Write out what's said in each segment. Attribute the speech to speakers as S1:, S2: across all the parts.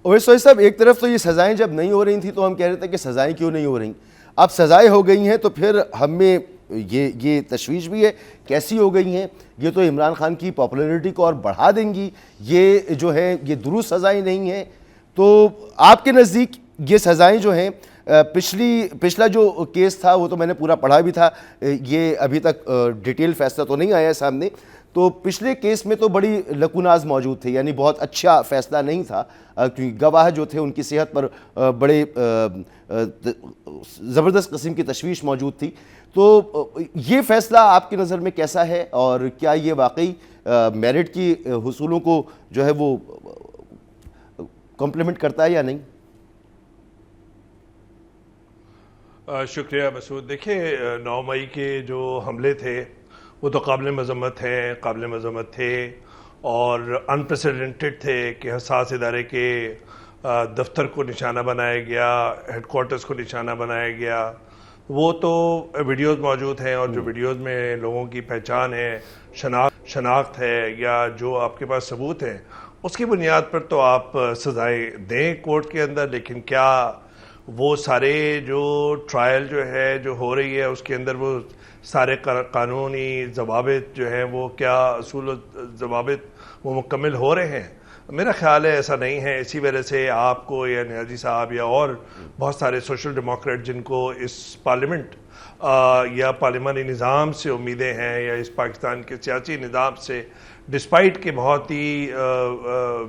S1: اویس صاحب، ایک طرف تو یہ سزائیں جب نہیں ہو رہی تھیں تو ہم کہہ رہے تھے کہ سزائیں کیوں نہیں ہو رہی، اب سزائیں ہو گئی ہیں تو پھر ہمیں یہ تشویش بھی ہے کیسی ہو گئی ہیں، یہ تو عمران خان کی پاپولرٹی کو اور بڑھا دیں گی، یہ جو ہے یہ درست سزائیں نہیں ہیں. تو آپ کے نزدیک یہ سزائیں جو ہیں، پچھلا جو کیس تھا وہ تو میں نے پورا پڑھا بھی تھا، یہ ابھی تک ڈیٹیل فیصلہ تو نہیں آیا سامنے، تو پچھلے کیس میں تو بڑی لکوناز موجود تھے، یعنی بہت اچھا فیصلہ نہیں تھا، کیونکہ گواہ جو تھے ان کی صحت پر بڑے زبردست قسم کی تشویش موجود تھی. تو یہ فیصلہ آپ کی نظر میں کیسا ہے، اور کیا یہ واقعی میرٹ کی حصولوں کو جو ہے وہ کمپلیمنٹ کرتا ہے یا نہیں؟
S2: شکریہ مسعود. دیکھیں 9 مئی کے جو حملے تھے وہ تو قابل مذمت ہیں، قابل مذمت تھے اور انپریسیڈنٹڈ تھے کہ حساس ادارے کے دفتر کو نشانہ بنایا گیا، ہیڈ کوارٹرز کو نشانہ بنایا گیا. وہ تو ویڈیوز موجود ہیں، اور جو ویڈیوز میں لوگوں کی پہچان ہے، شناخت ہے، یا جو آپ کے پاس ثبوت ہیں، اس کی بنیاد پر تو آپ سزائیں دیں کورٹ کے اندر. لیکن کیا وہ سارے جو ٹرائل جو ہے جو ہو رہی ہے اس کے اندر وہ سارے قانونی ضوابط جو ہیں وہ کیا اصول و ضوابط وہ مکمل ہو رہے ہیں؟ میرا خیال ہے ایسا نہیں ہے. اسی وجہ سے آپ کو یا نیازی صاحب یا اور بہت سارے سوشل ڈیموکریٹ جن کو اس پارلیمنٹ یا پارلیمانی نظام سے امیدیں ہیں، یا اس پاکستان کے سیاسی نظام سے، ڈسپائٹ کہ بہت ہی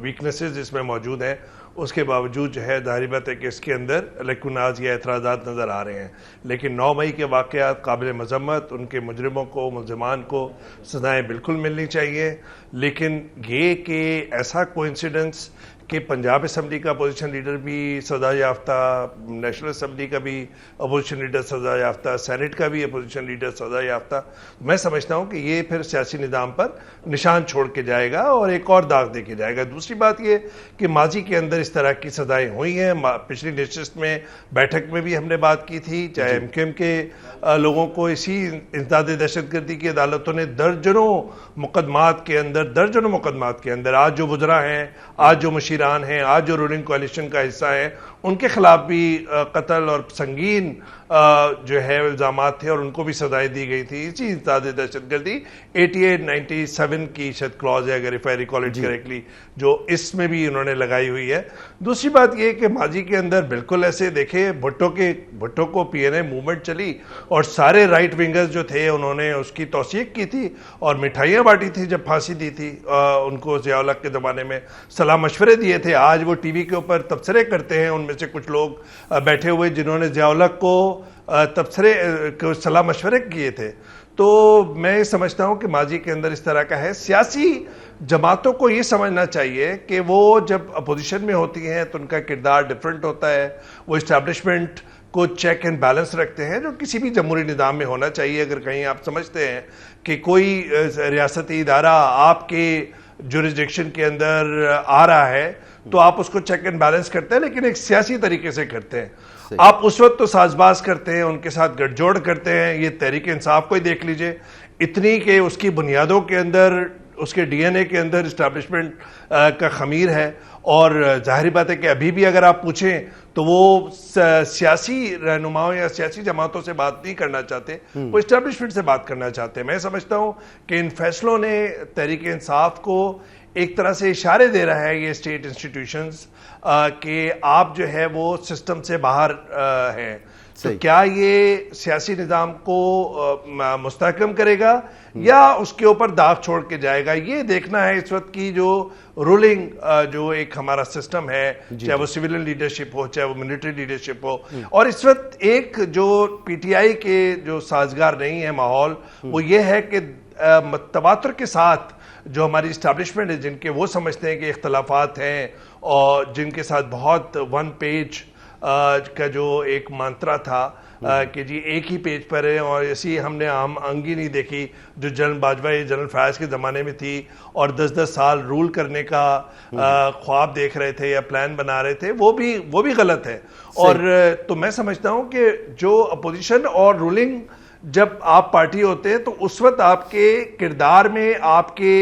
S2: ویکنسز اس میں موجود ہیں، اس کے باوجود جو ہے ظاہری بات ہے کہ اس کے اندر لکوناز یا اعتراضات نظر آ رہے ہیں. لیکن 9 مئی کے واقعات قابل مذمت، ان کے مجرموں کو، ملزمان کو سزائیں بالکل ملنی چاہیے. لیکن یہ کہ ایسا کوئنسیڈنس کہ پنجاب اسمبلی کا اپوزیشن لیڈر بھی سزا یافتہ، نیشنل اسمبلی کا بھی اپوزیشن لیڈر سزا یافتہ، سینٹ کا بھی اپوزیشن لیڈر سزا یافتہ، میں سمجھتا ہوں کہ یہ پھر سیاسی نظام پر نشان چھوڑ کے جائے گا اور ایک اور داغ دے کے جائے گا. دوسری بات یہ کہ ماضی کے اندر اس طرح کی سزائیں ہوئی ہیں. پچھلی نشست میں بیٹھک میں بھی ہم نے بات کی تھی، چاہے ایم کیو ایم کے لوگوں کو اسی انسداد دہشت گردی کی عدالتوں نے درجنوں مقدمات کے اندر آج جو وزراء ہیں، آج جو مشیران ہیں، آج جو رولنگ کوalition کا حصہ ہیں، ان کے خلاف بھی قتل اور سنگین جو ہے الزامات تھے اور ان کو بھی سزائیں دی گئی تھی اسی انسداد دہشت گردی 8897 کی شاید کلاز ہے اگر if I recall it correctly، جو اس میں بھی انہوں نے لگائی ہوئی ہے. دوسری بات یہ کہ ماضی کے اندر بالکل ایسے دیکھیں بھٹو کو پی این اے موومنٹ چلی اور سارے رائٹ ونگرز جو تھے انہوں نے اس کی توثیق کی تھی اور مٹھائیاں بانٹی تھی جب پھانسی دی تھی ان کو ضیاء الحق کے زمانے میں، صلاح مشورے دیے تھے. آج وہ ٹی وی کے اوپر تبصرے کرتے ہیں، ان میں سے کچھ لوگ بیٹھے ہوئے جنہوں نے ضیاء الحق کو تبصرے صلاح مشورے کیے تھے. تو میں سمجھتا ہوں کہ ماضی کے اندر اس طرح کا ہے. سیاسی جماعتوں کو یہ سمجھنا چاہیے کہ وہ جب اپوزیشن میں ہوتی ہیں تو ان کا کردار ڈیفرنٹ ہوتا ہے، وہ اسٹیبلشمنٹ کو چیک اینڈ بیلنس رکھتے ہیں جو کسی بھی جمہوری نظام میں ہونا چاہیے. اگر کہیں آپ سمجھتے ہیں کہ کوئی ریاستی ادارہ آپ کے جورسڈکشن کے اندر آ رہا ہے تو آپ اس کو چیک اینڈ بیلنس کرتے ہیں، لیکن ایک سیاسی طریقے سے کرتے ہیں. آپ اس وقت تو ساز باز کرتے ہیں، ان کے ساتھ گٹھ جوڑ کرتے ہیں. یہ تحریک انصاف کو ہی دیکھ لیجئے، اتنی کہ اس کی بنیادوں کے اندر، اس کے ڈی این اے کے اندر اسٹیبلشمنٹ کا خمیر ہے. اور ظاہری بات ہے کہ ابھی بھی اگر آپ پوچھیں تو وہ سیاسی رہنماؤں یا سیاسی جماعتوں سے بات نہیں کرنا چاہتے، وہ اسٹیبلشمنٹ سے بات کرنا چاہتے ہیں. میں سمجھتا ہوں کہ ان فیصلوں نے تحریک انصاف کو ایک طرح سے اشارے دے رہا ہے یہ اسٹیٹ انسٹیٹیوشنز کہ آپ جو ہے وہ سسٹم سے باہر ہیں. تو کیا یہ سیاسی نظام کو مستحکم کرے گا یا اس کے اوپر داغ چھوڑ کے جائے گا؟ یہ دیکھنا ہے اس وقت کی جو رولنگ جو ایک ہمارا سسٹم ہے، چاہے وہ سویلین لیڈرشپ ہو چاہے وہ ملٹری لیڈرشپ ہو. اور اس وقت ایک جو پی ٹی آئی کے جو سازگار نہیں ہے ماحول، وہ یہ ہے کہ تواتر کے ساتھ جو ہماری اسٹیبلشمنٹ ہے، جن کے وہ سمجھتے ہیں کہ اختلافات ہیں اور جن کے ساتھ بہت ون پیج کا جو ایک مانترا تھا کہ جی ایک ہی پیج پر ہے، اور ایسی ہم نے عام انگی نہیں دیکھی جو جنرل باجوہ جنرل فیاض کے زمانے میں تھی اور 10 سال رول کرنے کا خواب دیکھ رہے تھے یا پلان بنا رہے تھے، وہ بھی غلط ہے. اور تو میں سمجھتا ہوں کہ جو اپوزیشن اور رولنگ جب آپ پارٹی ہوتے ہیں تو اس وقت آپ کے کردار میں، آپ کے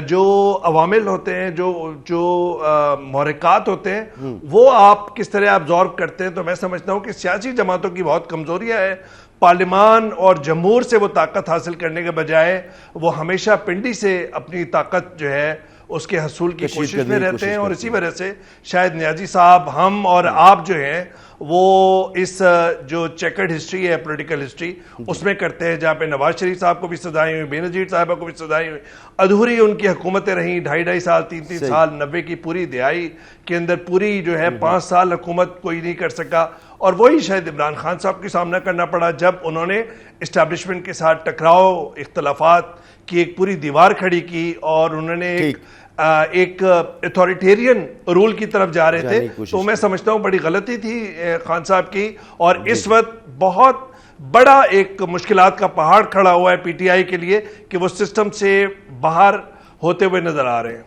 S2: جو عوامل ہوتے ہیں, جو محرکات ہوتے ہیں, وہ آپ کس طرح absorb کرتے ہیں. تو میں سمجھتا ہوں کہ سیاسی جماعتوں کی بہت کمزوریاں ہیں. پارلیمان اور جمہور سے وہ طاقت حاصل کرنے کے بجائے وہ ہمیشہ پنڈی سے اپنی طاقت جو ہے اس کے حصول کی کوشش میں رہتے ہیں, اور اسی وجہ سے شاید نیازی صاحب, ہم اور آپ جو ہیں وہ اس جو چیکرڈ ہسٹری ہے, پولیٹیکل ہسٹری, اس میں کرتے ہیں جہاں پہ نواز شریف صاحب کو بھی سزائیں ہوئی, بے نظیر صاحبہ کو بھی سزائیں ہوئی, ادھوری ان کی حکومتیں رہیں, 2.5 سال 3 سال, 90 کی پوری دہائی کے اندر پوری جو ہے 5 سال حکومت کوئی نہیں کر سکا. اور وہی شاید عمران خان صاحب کی سامنا کرنا پڑا جب انہوں نے اسٹیبلشمنٹ کے ساتھ ٹکراؤ, اختلافات کی ایک پوری دیوار کھڑی کی, اور انہوں نے ایک اتھارٹیرین رول کی طرف جا رہے تھے. تو میں سمجھتا ہوں بڑی غلطی تھی خان صاحب کی, اور اس وقت بہت بڑا ایک مشکلات کا پہاڑ کھڑا ہوا ہے پی ٹی آئی کے لیے کہ وہ سسٹم سے باہر ہوتے ہوئے نظر آ رہے ہیں.